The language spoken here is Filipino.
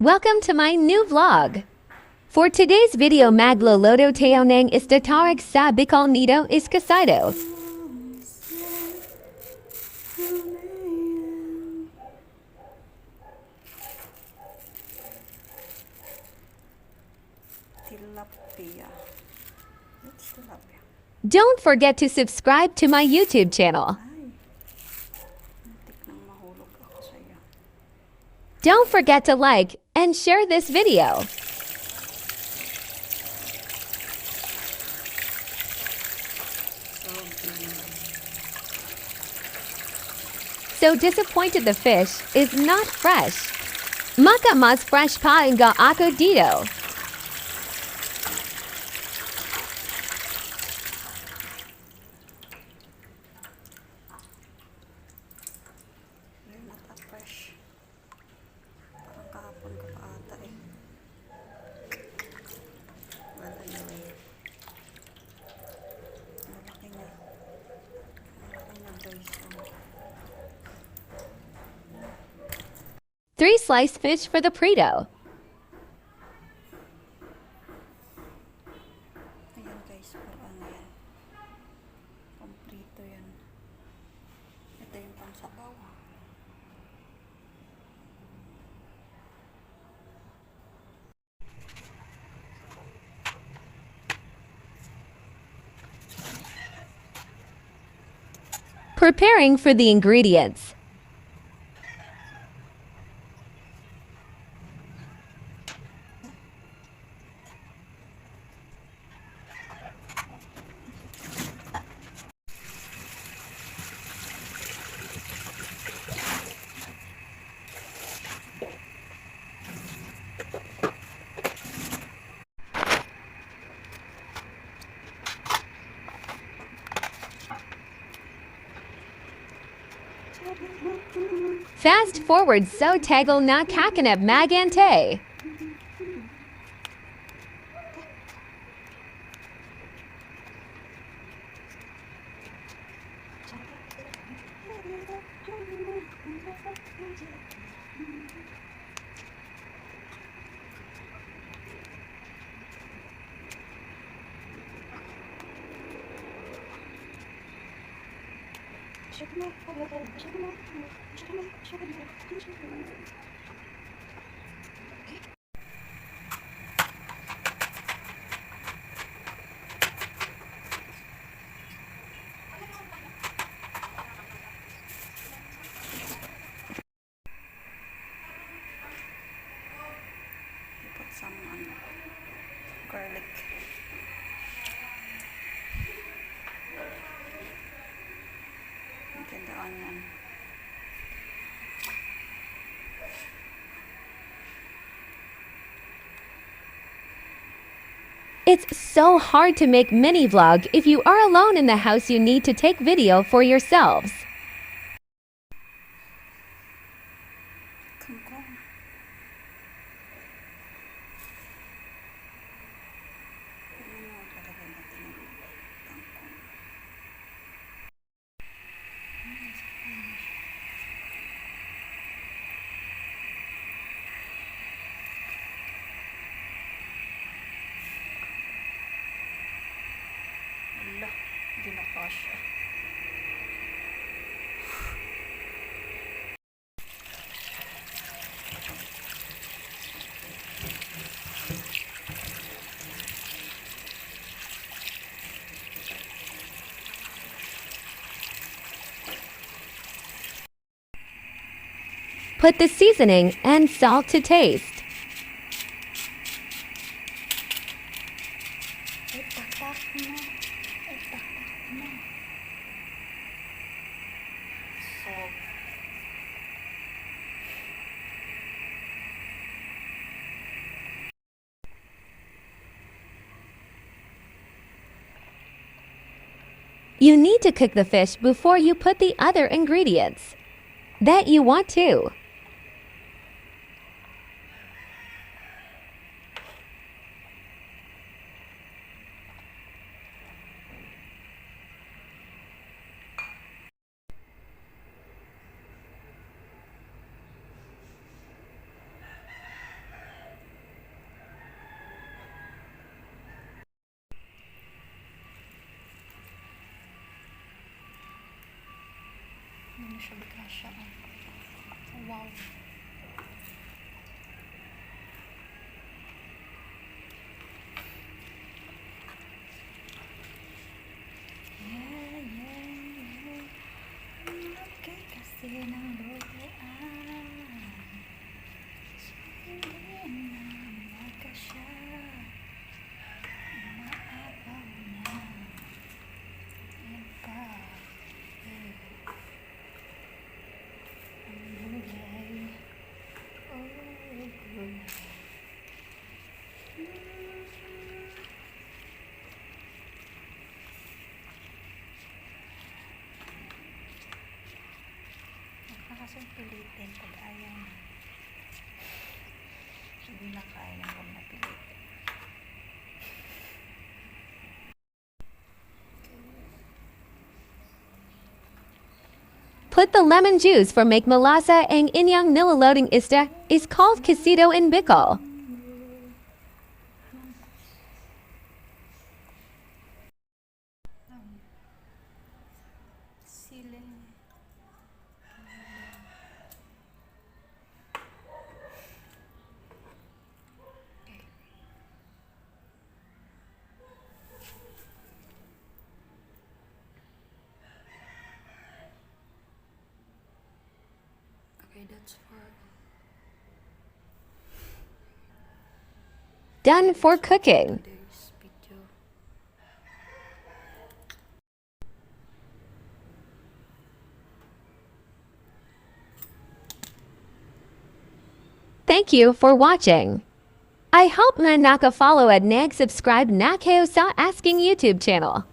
Welcome to my new vlog. For today's video, magluluto tayo ng istatarag sa Bicol Nido Iscasado. Tilapia. That's tilapia. Don't forget to subscribe to my YouTube channel. Ay, muntik nang mahulog ako sa'yo. Don't forget to like and share this video. So disappointed the fish is not fresh. Maka mas fresh pa nga ako dito. You're not that fresh. Parang kahapon ka pa ata eh. Well, anyway. Malaki na. Malaki na guys. 3 sliced fish for the prito. Ayan guys, parang ano yan. Kompleto yan. Ito yung pangsabaw. Preparing for the ingredients. Fast forward so tagal na kakanap magante. Put some garlic. And the onion. It's so hard to make mini vlog if you are alone in the house. You need to take video for yourselves. Kangkong. Ano talaga natin ang kangkong. Wala, hindi na kasya. Put the seasoning and salt to taste. Itatak mo. Itatak mo. Salt. You need to cook the fish before you put the other ingredients that you want to. na siya bigkasya. Wow. Okay, kasi ng lutuan. Hindi na magkasya. Maapaw na. Yan pa. Ang gulay. Oh, gulay. Nakakasang pilitin pag ayaw na. Hindi na kaya kung napilitin. Put the lemon juice for make malasa ang inyong niloloading isda is called quesito in Bicol. Sili. Okay. Okay, that's for Done for cooking. today's video. Thank you for watching. I hope na naka-follow at nag-subscribe na kayo sa Asking YouTube channel.